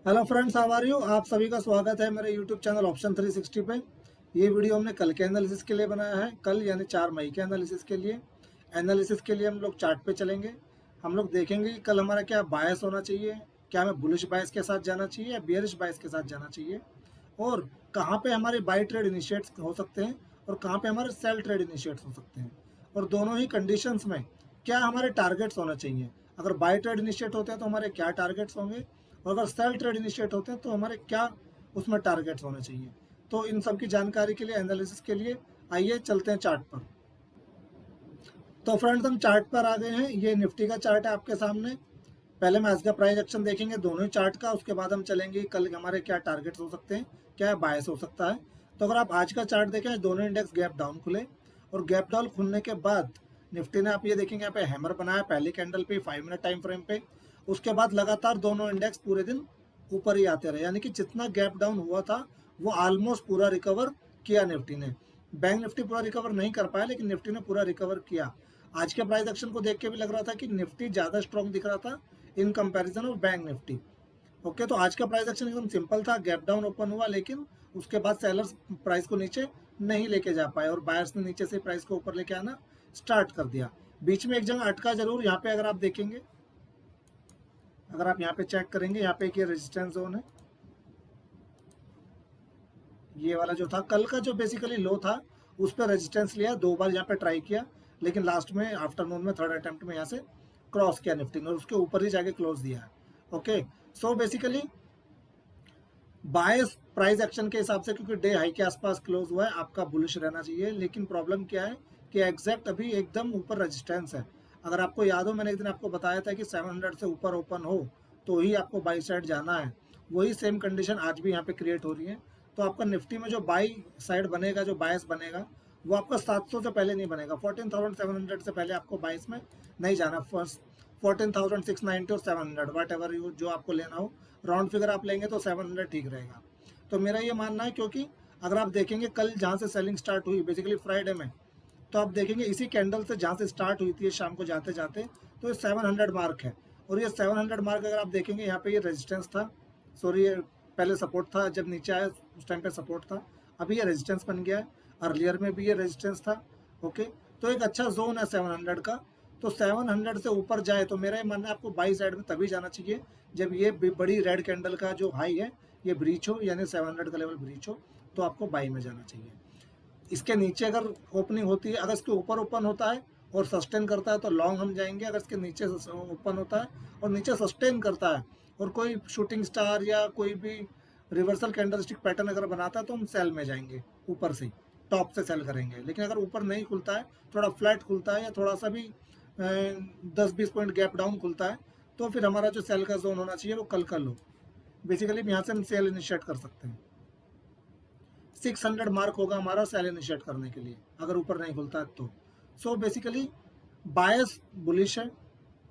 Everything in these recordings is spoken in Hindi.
Hello friends, how are you. आप सभी का स्वागत है मेरे यूट्यूब चैनल ऑप्शन 360 पे। ये वीडियो हमने कल के एनालिसिस के लिए बनाया है। कल यानी 4 मई के एनालिसिस के लिए। हम लोग चार्ट पे चलेंगे। हम लोग देखेंगे कि कल हमारा क्या बायस होना चाहिए। क्या हमें बुलिश बायस के साथ जाना चाहिए या बियरिश बायस के साथ जाना चाहिए, और कहाँ पे हमारे बाई ट्रेड इनिशिएट्स हो सकते हैं और कहाँ पे हमारे सेल ट्रेड इनिशिएट्स हो सकते हैं, और दोनों ही कंडीशंस में क्या हमारे टारगेट्स होने चाहिए। अगर बाई ट्रेड इनिशिएट होते हैं तो हमारे क्या टारगेट्स होंगे, और अगर सेल ट्रेड इनिशिएट होते हैं तो हमारे क्या उसमें टारगेट्स होने चाहिए। तो इन सब की जानकारी के लिए, एनालिसिस के लिए, आइए चलते हैं चार्ट पर। तो फ्रेंड्स, हम चार्ट पर आ गए हैं। ये निफ्टी का चार्ट है आपके सामने। पहले हम आज का प्राइस एक्शन देखेंगे दोनों ही चार्ट का, उसके बाद हम चलेंगे कल हमारे क्या टारगेट्स हो सकते हैं, क्या बायस हो सकता है। तो अगर आप आज का चार्ट देखें, दोनों इंडेक्स गैप डाउन खुले, और गैप डाउन खुलने के बाद निफ्टी ने, आप ये देखेंगे यहाँ पे हैमर बनाया पहली कैंडल पे 5 मिनट टाइम फ्रेम पे। उसके बाद लगातार दोनों इंडेक्स पूरे दिन ऊपर ही आते रहे, यानी कि जितना गैप डाउन हुआ था वो ऑलमोस्ट पूरा रिकवर किया निफ्टी ने। बैंक निफ्टी पूरा रिकवर नहीं कर पाया, लेकिन निफ्टी ने पूरा रिकवर किया। आज के प्राइस एक्शन को देख के भी लग रहा था कि निफ्टी ज़्यादा स्ट्रॉन्ग दिख रहा था in comparison of bank Nifty. Okay, तो आज का प्राइस एक्शन एकदम सिंपल था। गैप डाउन ओपन हुआ, लेकिन उसके बाद सेलर्स प्राइस को नीचे नहीं लेके जा पाए और बायर्स ने नीचे से प्राइस को ऊपर लेके आना स्टार्ट कर दिया। बीच में एक जगह अटका जरूर, यहाँ पे अगर आप देखेंगे, अगर आप यहाँ पे चेक करेंगे, यहाँ पे एक ये रेजिस्टेंस जोन है। ये वाला जो था कल का, जो बेसिकली लो था, उस पर रेजिस्टेंस लिया, 2 बार यहाँ पे ट्राई किया, लेकिन लास्ट में आफ्टरनून में थर्ड अटेम्प्ट में यहाँ से क्रॉस किया निफ्टी ने और उसके ऊपर ही जाके क्लोज दिया है। ओके, सो बेसिकली बायस प्राइस एक्शन के हिसाब से, क्योंकि डे हाई के आसपास क्लोज हुआ है, आपका बुलिश रहना चाहिए। लेकिन प्रॉब्लम क्या है कि एग्जैक्ट अभी एकदम ऊपर रेजिस्टेंस है। अगर आपको याद हो, मैंने एक दिन आपको बताया था कि 700 से ऊपर ओपन हो तो ही आपको बाई साइड जाना है। वही सेम कंडीशन आज भी यहाँ पे क्रिएट हो रही है। तो आपका निफ्टी में जो बाई साइड बनेगा, जो बायस बनेगा, वो आपका 700 से पहले नहीं बनेगा। 14,700 से पहले आपको बाईस में नहीं जाना। फर्स्ट 14,690 और 700, वट एवर यू जो आपको लेना हो, राउंड फिगर आप लेंगे तो 700 ठीक रहेगा। तो मेरा ये मानना है, क्योंकि अगर आप देखेंगे कल जहाँ से सेलिंग स्टार्ट हुई बेसिकली फ्राइडे में, तो आप देखेंगे इसी कैंडल से जहाँ से स्टार्ट हुई थी शाम को जाते जाते, तो ये 700 मार्क है। और ये 700 मार्क अगर आप देखेंगे, यहाँ पे ये रेजिस्टेंस था, सॉरी, ये पहले सपोर्ट था, जब नीचे आया उस टाइम पे सपोर्ट था, अभी ये रेजिस्टेंस बन गया है। अर्लियर में भी ये रेजिस्टेंस था। ओके, तो एक अच्छा जोन है 700 का। तो 700 से ऊपर जाए तो मेरा ये मानना है आपको बाई साइड में तभी जाना चाहिए जब ये बड़ी रेड कैंडल का जो हाई है ये ब्रीच हो, यानी 700 का लेवल ब्रीच हो, तो आपको बाई में जाना चाहिए। इसके नीचे अगर ओपनिंग होती है, अगर इसके ऊपर ओपन होता है और सस्टेन करता है तो लॉन्ग हम जाएंगे। अगर इसके नीचे ओपन होता है और नीचे सस्टेन करता है और कोई शूटिंग स्टार या कोई भी रिवर्सल कैंडलस्टिक पैटर्न अगर बनाता है तो हम सेल में जाएंगे, ऊपर से टॉप से सेल करेंगे। लेकिन अगर ऊपर नहीं खुलता है, थोड़ा फ्लैट खुलता है या थोड़ा सा भी 10-20 पॉइंट गैप डाउन खुलता है, तो फिर हमारा जो सेल का जोन होना चाहिए वो कल का लो। बेसिकली यहाँ से हम सेल इनिशिएट कर सकते हैं। 600 मार्क होगा हमारा सेल इनिशिएट करने के लिए, अगर ऊपर नहीं खुलता है तो। सो बेसिकली बायस बुलिश है,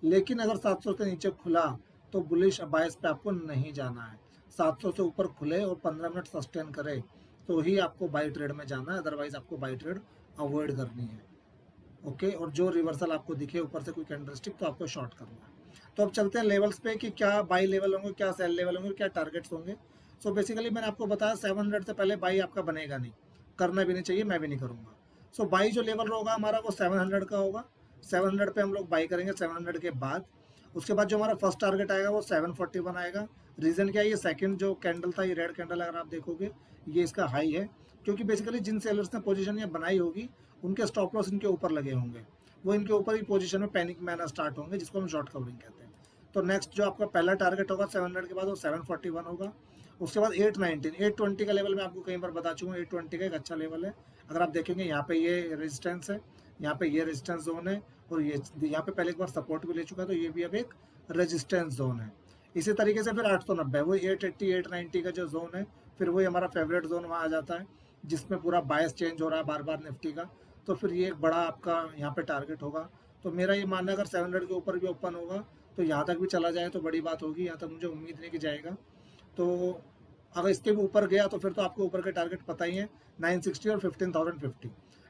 लेकिन अगर 700 से नीचे खुला तो बुलिश बायस पे आपको नहीं जाना है। 700 से ऊपर खुले और 15 मिनट सस्टेन करे तो ही आपको बाई ट्रेड में जाना है, अदरवाइज आपको बाई ट्रेड अवॉइड करनी है। ओके, और जो रिवर्सल आपको दिखे ऊपर से कोई कैंडलस्टिक, तो आपको शॉर्ट करना है। तो अब चलते हैं लेवल्स पे कि क्या बाई लेवल होंगे, क्या सेल लेवल होंगे, क्या टारगेट्स होंगे। सो बेसिकली मैंने आपको बताया 700 से पहले बाई आपका बनेगा नहीं, करना भी नहीं चाहिए, मैं भी नहीं करूँगा। सो बाई जो लेवल होगा हमारा वो 700 का होगा। 700 पे हम लोग बाई करेंगे। 700 के बाद उसके बाद जो हमारा फर्स्ट टारगेट आएगा वो 741 आएगा। रीज़न क्या है, ये सेकंड जो कैंडल था, ये रेड कैंडल, अगर आप देखोगे ये इसका हाई है, क्योंकि बेसिकली जिन सेलर्स ने पोजीशन ये बनाई होगी उनके स्टॉप लॉस इनके ऊपर लगे होंगे, वो इनके ऊपर ही पोजीशन में पैनिक में आना स्टार्ट होंगे, जिसको हम शॉर्ट कवरिंग कहते हैं। तो नेक्स्ट जो आपका पहला टारगेट होगा 700 के बाद वो 741 होगा। उसके बाद 819, 820 का लेवल मैं आपको कई बार बता चुका हूँ। 820 का एक अच्छा लेवल है। अगर आप देखेंगे यहाँ पे ये रेजिस्टेंस है, यहाँ पे ये रेजिस्टेंस जोन है, और ये यहाँ पे पहले एक बार सपोर्ट भी ले चुका है, तो ये भी अब एक रेजिस्टेंस जोन है। इसी तरीके से फिर 890, वो 880 890 का जो जोन है, फिर वही हमारा फेवरेट जोन वहाँ आ जाता है, जिसमें पूरा बायस चेंज हो रहा है बार बार निफ्टी का। तो फिर ये एक बड़ा आपका यहाँ पे टारगेट होगा। तो मेरा ये मानना है अगर 700 के ऊपर भी ओपन होगा तो यहाँ तक भी चला जाए तो बड़ी बात होगी। यहाँ तक मुझे उम्मीद नहीं कि जाएगा। तो अगर इसके भी ऊपर गया तो फिर तो आपको ऊपर के टारगेट पता ही है, 960 और 15,050।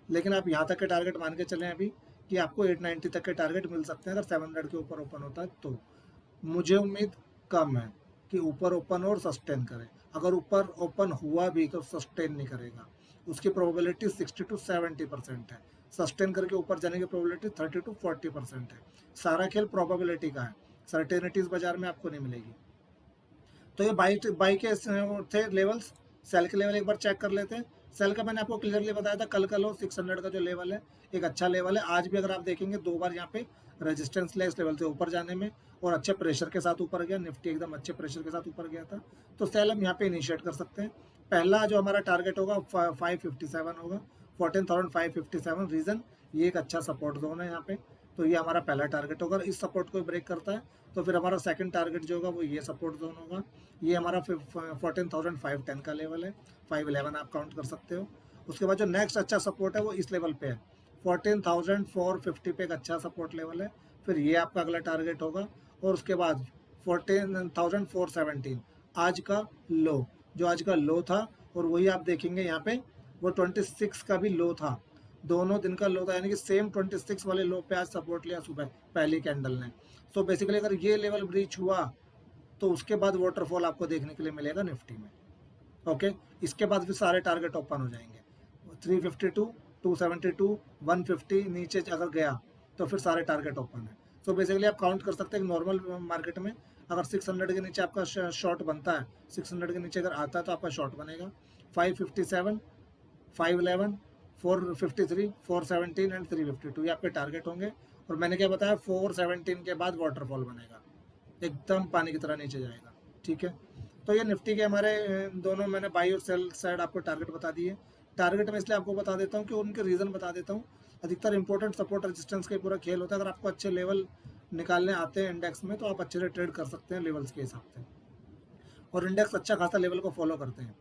लेकिन आप यहाँ तक के टारगेट मान के चलें अभी कि आपको 890 तक के टारगेट मिल सकते हैं अगर 700 के ऊपर ओपन होता है तो। मुझे उम्मीद कम है। कि ऊपर ओपन और सस्टेन करे। अगर ऊपर ओपन हुआ भी तो सस्टेन नहीं करेगा, उसकी प्रोबेबिलिटी 60 to 70% है। सस्टेन करके ऊपर जाने की प्रोबेबिलिटी 30 to 40% है। सारा खेल प्रोबेबिलिटी का है, सर्टेनिटीज बाजार में आपको नहीं मिलेगी। तो ये बाई के थे लेवल्स। सेल के लेवल एक बार चेक कर लेते हैं। सेल का मैंने आपको क्लियरली बताया था, कल का लो 600 का जो लेवल है एक अच्छा लेवल है। आज भी अगर आप देखेंगे 2 बार यहाँ पे रेजिस्टेंस लिया इस लेवल से ऊपर जाने में, और अच्छे प्रेशर के साथ ऊपर गया। निफ्टी एकदम अच्छे प्रेशर के साथ ऊपर गया था, तो सेल हम यहाँ पे इनिशिएट कर सकते हैं। पहला जो हमारा टारगेट होगा 557 होगा, 14,557। रीजन ये एक अच्छा सपोर्ट जोन है यहाँ पे, तो ये हमारा पहला टारगेट होगा। इस सपोर्ट को ब्रेक करता है तो फिर हमारा सेकंड टारगेट जो होगा वो ये सपोर्ट जोन होगा। ये हमारा 14,510 का लेवल है, 511 आप काउंट कर सकते हो। उसके बाद जो नेक्स्ट अच्छा सपोर्ट है वो इस लेवल पे है, 14,450 पे एक अच्छा सपोर्ट लेवल है। फिर ये आपका अगला टारगेट होगा, और उसके बाद 14,417 आज का लो, जो आज का लो था। और वही आप देखेंगे यहाँ पे वो 26 का भी लो था, दोनों दिन का लो था, यानी कि सेम 26 वाले लो पे आज सपोर्ट लिया सुबह पहली कैंडल ने। सो बेसिकली अगर ये लेवल ब्रीच हुआ तो उसके बाद वाटरफॉल आपको देखने के लिए मिलेगा निफ्टी में। ओके, इसके बाद फिर सारे टारगेट ओपन हो जाएंगे। 352, 272, 150 नीचे अगर गया तो फिर सारे टारगेट ओपन है। सो बेसिकली आप काउंट कर सकते हैं कि नॉर्मल मार्केट में अगर 600 के नीचे आपका शॉर्ट बनता है, 600 के नीचे अगर आता है तो आपका शॉर्ट बनेगा। 557, 511, 453, 417 एंड 352 ये आपके टारगेट होंगे। और मैंने क्या बताया, 417 के बाद वाटरफॉल बनेगा, एकदम पानी की तरह नीचे जाएगा। ठीक है, तो ये निफ्टी के हमारे दोनों मैंने बाई और सेल साइड आपको टारगेट बता दिए। टारगेट में इसलिए आपको बता देता हूँ कि उनके रीज़न बता देता हूँ। अधिकतर इंपॉर्टेंट सपोर्ट रेजिस्टेंस का पूरा खेल होता है। अगर आपको अच्छे लेवल निकालने आते हैं इंडेक्स में तो आप अच्छे से ट्रेड कर सकते हैं लेवल्स के हिसाब से, और इंडेक्स अच्छा खासा लेवल को फॉलो करते हैं।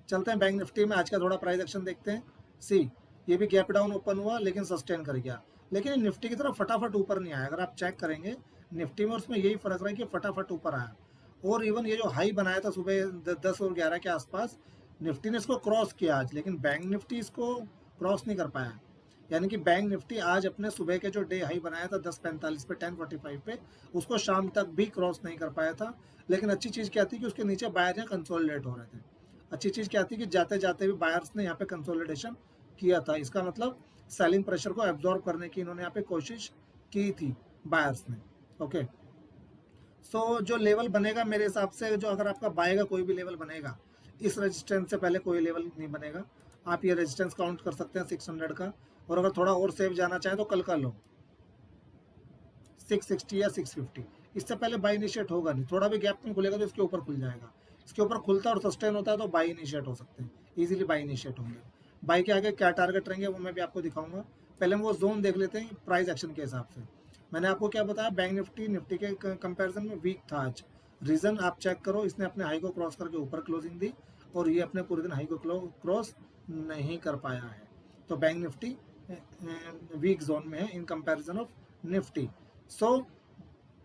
चलते हैं बैंक निफ्टी में, आज का थोड़ा प्राइस एक्शन देखते हैं। सी, ये भी गैप डाउन ओपन हुआ लेकिन सस्टेन कर गया, लेकिन निफ्टी की तरफ फटाफट ऊपर नहीं आया। अगर आप चेक करेंगे निफ्टी में, उसमें यही फर्क रहा है कि फटाफट ऊपर आया। और इवन ये जो हाई बनाया था सुबह 10 और 11 के आसपास, निफ्टी ने इसको क्रॉस किया आज, लेकिन बैंक निफ्टी इसको क्रॉस नहीं कर पाया। यानी कि बैंक निफ्टी आज अपने सुबह के जो डे हाई बनाया था 10:45 पे, 10:45 पे, उसको शाम तक भी क्रॉस नहीं कर पाया था। लेकिन अच्छी चीज़ क्या थी कि उसके नीचे बायर यहाँ कंसोलिडेट हो रहे थे। अच्छी चीज़ क्या थी कि जाते जाते भी बायर्स ने यहाँ पे कंसोलिडेशन किया था। इसका मतलब सेलिंग प्रेशर को एब्जॉर्ब करने की इन्होंने यहाँ पे कोशिश की थी बायर्स ने। ओके, सो जो लेवल बनेगा मेरे हिसाब से, जो अगर आपका बाय का कोई भी लेवल बनेगा, इस रेजिस्टेंस से पहले कोई लेवल नहीं बनेगा। आप ये रेजिस्टेंस काउंट कर सकते हैं 600 का। और अगर थोड़ा और सेफ जाना चाहें तो कल का लो 660 या 650, इससे पहले बाई इनिशिएट होगा नहीं। थोड़ा भी गैप में खुलेगा तो इसके ऊपर खुल जाएगा। इसके ऊपर खुलता और सस्टेन होता है तो बाई इनिशिएट हो सकते हैं, इजीली बाई इनिशिएट होंगे। बाई के आगे क्या टारगेट रहेंगे वो मैं भी आपको दिखाऊंगा। पहले हम वो जोन देख लेते हैं प्राइस एक्शन के हिसाब से। मैंने आपको क्या बताया, बैंक निफ्टी निफ्टी के कंपैरिजन में वीक था आज। रीज़न आप चेक करो, इसने अपने हाई को क्रॉस करके ऊपर क्लोजिंग दी, और ये अपने पूरे दिन हाई को क्रॉस नहीं कर पाया है। तो बैंक निफ्टी वीक जोन में है in comparison of Nifty. So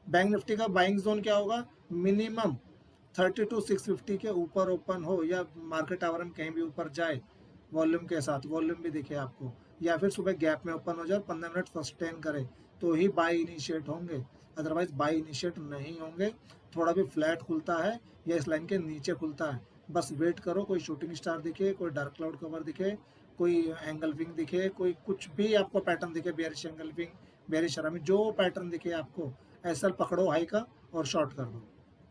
bank Nifty का बाइंग जोन क्या होगा, मिनिमम 32,650 के ऊपर ओपन हो, या मार्केट आवर में कहीं भी ऊपर जाए वॉल्यूम के साथ, वॉल्यूम भी दिखे आपको, या फिर सुबह गैप में ओपन हो जाए 15 मिनट सस्टेन करे तो ही बाई इनिशिएट होंगे, अदरवाइज बाई इनिशिएट नहीं होंगे। थोड़ा भी फ्लैट खुलता है या इस लाइन के नीचे खुलता है, बस वेट करो, कोई शूटिंग स्टार दिखे, कोई डार्क क्लाउड कवर दिखे, कोई एंगल्फिंग दिखे, कोई कुछ भी आपको पैटर्न दिखे, बेरिश एंगल्फिंग, बेरिश शरामी, जो पैटर्न दिखे आपको, ऐसा पकड़ो हाई का और शॉर्ट कर दो।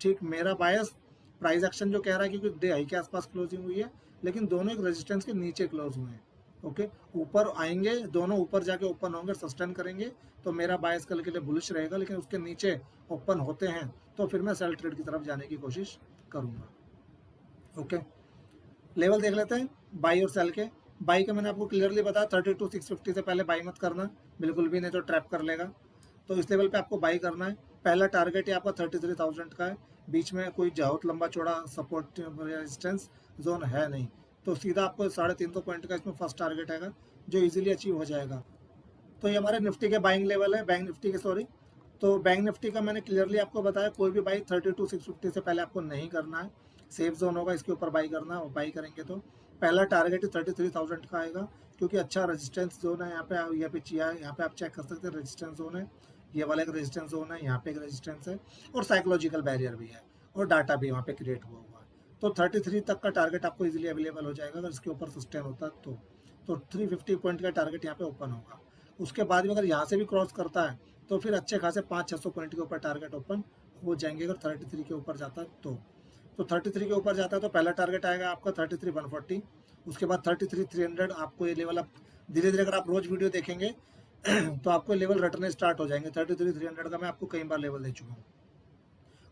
ठीक, मेरा बायस प्राइस एक्शन जो कह रहा है क्योंकि डे हाई के आसपास क्लोजिंग हुई है, लेकिन दोनों एक रेजिस्टेंस के नीचे क्लोज हुए हैं। ओके, ऊपर आएंगे, दोनों ऊपर जाके ओपन होंगे, सस्टेन करेंगे, तो मेरा बायस कल के लिए बुलिश रहेगा। लेकिन उसके नीचे ओपन होते हैं तो फिर मैं सेल ट्रेड की तरफ जाने की कोशिश करूँगा। ओके, लेवल देख लेते हैं बाई और सेल के। बाई का मैंने आपको क्लियरली बताया, 32,650 से पहले बाई मत करना, बिल्कुल भी नहीं तो ट्रैप कर लेगा। तो इस लेवल पे आपको बाई करना है। पहला टारगेट ही आपका 33,000 का है, बीच में कोई बहुत लंबा चौड़ा सपोर्ट रेजिस्टेंस जोन है नहीं, तो सीधा आपको 350 पॉइंट का इसमें फर्स्ट टारगेट आएगा जो इजीली अचीव हो जाएगा। तो ये हमारे निफ्टी के बाइंग लेवल है, बैंक निफ्टी के सॉरी। तो बैंक निफ्टी का मैंने क्लियरली आपको बताया, कोई भी बाई 32,650 से पहले आपको नहीं करना है। सेफ जोन होगा, इसके ऊपर बाई करना है, और बाई करेंगे तो पहला टारगेट ही 33,000 का आएगा, क्योंकि अच्छा रेजिस्टेंस जोन है यहाँ पे। यहाँ पे आप चेक कर सकते हैं, रेजिस्टेंस जोन है, ये वाला एक रेजिस्टेंस जोन है, यहाँ पे एक रेजिस्टेंस है, और साइकोलॉजिकल बैरियर भी है। और डाटा भी वहाँ पे क्रिएट हुआ हुआ है। तो 33 तक का टारगेट आपको इजीली अवेलेबल हो जाएगा अगर इसके ऊपर सस्टेन होता है तो 350 पॉइंट का टारगेट यहाँ पे ओपन होगा। उसके बाद भी अगर यहाँ से भी क्रॉस करता है तो फिर अच्छे खासे 500-600 पॉइंट के ऊपर टारगेट ओपन हो जाएंगे अगर 33 के ऊपर जाता है तो 33 के ऊपर जाता है तो पहला टारगेट आएगा आपका 33,140। उसके बाद 33,300 आपको ये लेवल, आप धीरे धीरे अगर आप रोज वीडियो देखेंगे तो आपको लेवल रटने स्टार्ट हो जाएंगे। 33,300 का मैं आपको कई बार लेवल दे चुका हूँ।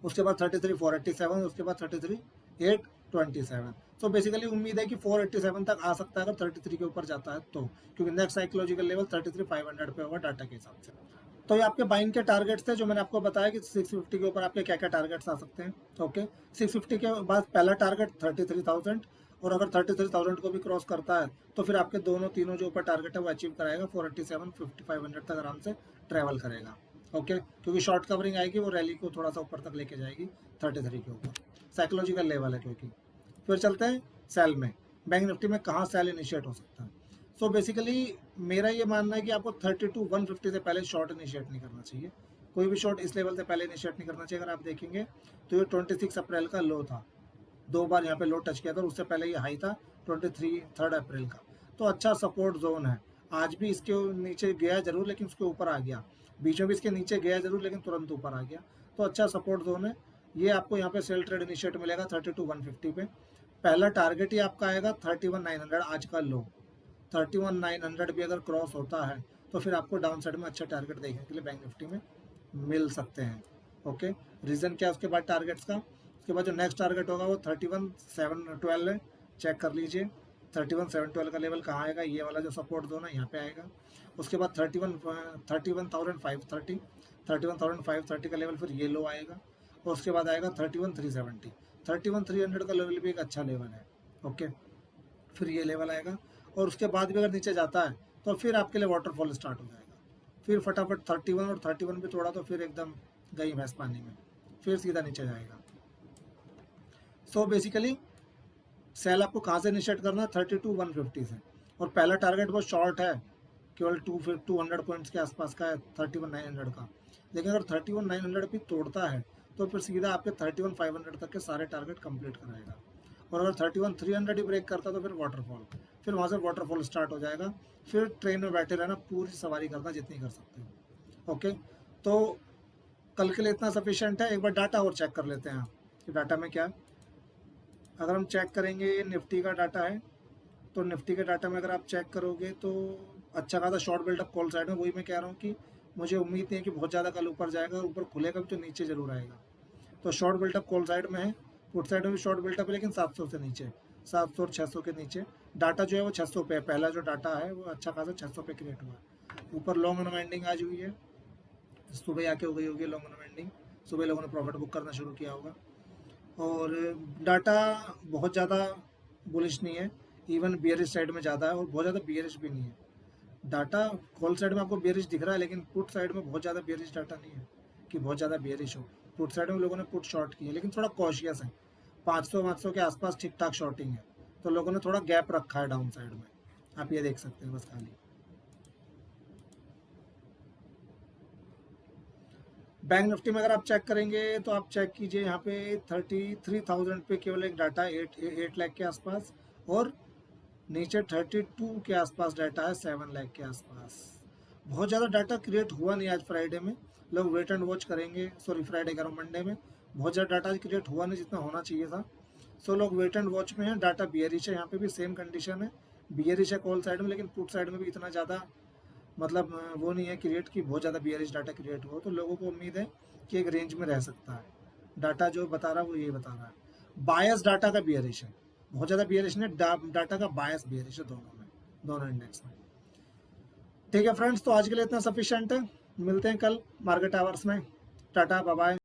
उसके बाद 33,487, उसके बाद 33,827। तो बेसिकली उम्मीद है कि 487 तक आ सकता है अगर 33 के ऊपर जाता है तो, क्योंकि नेक्स्ट साइकोलॉजिकल लेवल 33,500 पे होगा डाटा के हिसाब से। तो ये आपके बाइंग के टारगेट्स थे जो मैंने आपको बताया कि 650 के ऊपर आपके क्या क्या टारगेट्स आ सकते हैं। ओके, 650 के बाद पहला टारगेट 33,000, और अगर 33,000 को भी क्रॉस करता है तो फिर आपके दोनों तीनों जो ऊपर टारगेट है वो अचीव कराएगा। 487, 5,500 तक आराम से ट्रैवल करेगा। ओके, क्योंकि शॉर्ट कवरिंग आएगी वो रैली को थोड़ा सा ऊपर तक लेके जाएगी 33 के ऊपर, साइकोलॉजिकल लेवल है क्योंकि। फिर चलते हैं सेल में, बैंक निफ्टी में कहाँ सेल इनिशिएट हो सकता है। सो बेसिकली मेरा ये मानना है कि आपको 32,150 से पहले शॉर्ट इनिशिएट नहीं करना चाहिए। कोई भी शॉर्ट इस लेवल से पहले इनिशिएट नहीं करना चाहिए। अगर आप देखेंगे तो ये 26 अप्रैल का लो था, 2 बार यहाँ पे लो टच किया था, और उससे पहले ये हाई था 3 अप्रैल का। तो अच्छा सपोर्ट जोन है। आज भी इसके नीचे गया जरूर लेकिन उसके ऊपर आ गया, बीच में भी इसके नीचे गया जरूर लेकिन तुरंत ऊपर आ गया। तो अच्छा सपोर्ट जोन है। ये आपको यहाँ पे सेल ट्रेड इनिशिएट मिलेगा 32,150 पे। पहला टारगेट ही आपका आएगा 31,900, आज का लो 31,900 भी अगर क्रॉस होता है तो फिर आपको डाउन साइड में अच्छे टारगेट देखने के लिए बैंक निफ्टी में मिल सकते हैं। ओके, रीज़न क्या है उसके बाद टारगेट्स का, उसके बाद जो नेक्स्ट टारगेट होगा वो 31,712 है, चेक कर लीजिए 31,712 का लेवल कहाँ आएगा। ये वाला जो सपोर्ट जोन है यहाँ पे आएगा। उसके बाद 31,530, 31,530 का लेवल फिर ये लो आएगा, और उसके बाद आएगा 31,370, 31,300 का लेवल भी एक अच्छा लेवल है। ओके, फिर ये लेवल आएगा, और उसके बाद भी अगर नीचे जाता है तो फिर आपके लिए वाटरफॉल स्टार्ट हो जाएगा। फिर फटाफट 31 और 31 पे तोड़ा तो फिर एकदम गई भैंस पानी में, फिर सीधा नीचे जाएगा। सो बेसिकली सेल आपको कहाँ से इनिशिएट करना है, 32,150 से, और पहला टारगेट बहुत शॉर्ट है, केवल 200 पॉइंट्स के आसपास का है 31,900 का। लेकिन अगर 31,900 भी तोड़ता है तो फिर सीधा आपके 31,500 तक के सारे टारगेट कंप्लीट कराएगा। और अगर 31,300 ही ब्रेक करता तो फिर वाटरफॉल, फिर वहाँ से वाटरफॉल स्टार्ट हो जाएगा। फिर ट्रेन में बैठे रहना, पूरी सवारी करना जितनी कर सकते हो। ओके, तो कल के लिए इतना सफिशिएंट है। एक बार डाटा और चेक कर लेते हैं कि डाटा में क्या है। अगर हम चेक करेंगे, ये निफ्टी का डाटा है, तो निफ्टी के डाटा में अगर आप चेक करोगे तो अच्छा खासा शॉर्ट बिल्डअप कॉल साइड में, वही मैं कह रहा हूँ कि मुझे उम्मीद नहीं है कि बहुत ज़्यादा कल ऊपर जाएगा, ऊपर खुलेगा भी तो नीचे जरूर आएगा। तो शॉर्ट बिल्डअप कॉल साइड में है, पुट साइड में भी शॉर्ट बिल्डअप है लेकिन 700 से नीचे, 700 और 600 के नीचे। डाटा जो है वो 600 पे है, पहला जो डाटा है वो अच्छा खासा 600 पे क्रिएट हुआ है। ऊपर लॉन्ग अनवाइंडिंग आज हुई है, सुबह आके हो गई होगी लॉन्ग अनवाइंडिंग, सुबह लोगों ने प्रॉफिट बुक करना शुरू किया होगा। और डाटा बहुत ज़्यादा बुलिश नहीं है, इवन बियरिश साइड में ज़्यादा है, और बहुत ज़्यादा बियरिश भी नहीं है। डाटा कॉल साइड में आपको बियरिश दिख रहा है लेकिन पुट साइड में बहुत ज़्यादा बियरिश डाटा नहीं है कि बहुत ज़्यादा बियरिश हो। पुट साइड में लोगों ने पुट शॉर्ट की है लेकिन थोड़ा कॉशियस है, 500 के आसपास ठीक ठाक शॉर्टिंग है, तो लोगों ने थोड़ा गैप रखा है डाउन साइड में, आप ये देख सकते हैं बस खाली। बैंक निफ्टी में अगर आप चेक करेंगे तो आप चेक कीजिए यहाँ पे 33,000 पे केवल एक डाटा है 8 लाख के आसपास, और नीचे 32 के आसपास डाटा है 7 लाख के आसपास। बहुत ज़्यादा डाटा क्रिएट हुआ नहीं आज फ्राइडे में, लोग वेट एंड वॉच करेंगे, सॉरी फ्राइडे कह रहा हूँ, मंडे में बहुत ज़्यादा डाटा क्रिएट हुआ नहीं जितना होना चाहिए था। सो लोग वेट एंड वॉच में है। डाटा बियरिश है, यहाँ पे भी सेम कंडीशन है, बियरिश है कॉल साइड में, लेकिन पुट साइड में भी इतना ज़्यादा मतलब वो नहीं है क्रिएट की बहुत ज़्यादा बियरिश डाटा क्रिएट हो। तो लोगों को उम्मीद है कि एक रेंज में रह सकता है। डाटा जो बता रहा है वो ये बता रहा है, बायस डाटा का बियरिश है, बहुत ज़्यादा बियरिश नहीं, डाटा का बायस बियरिश है दोनों में, दोनों इंडेक्स में। ठीक है फ्रेंड्स, तो आज के लिए इतना सफिशिएंट है, मिलते हैं कल मार्केट आवर्स में। Tata bye bye.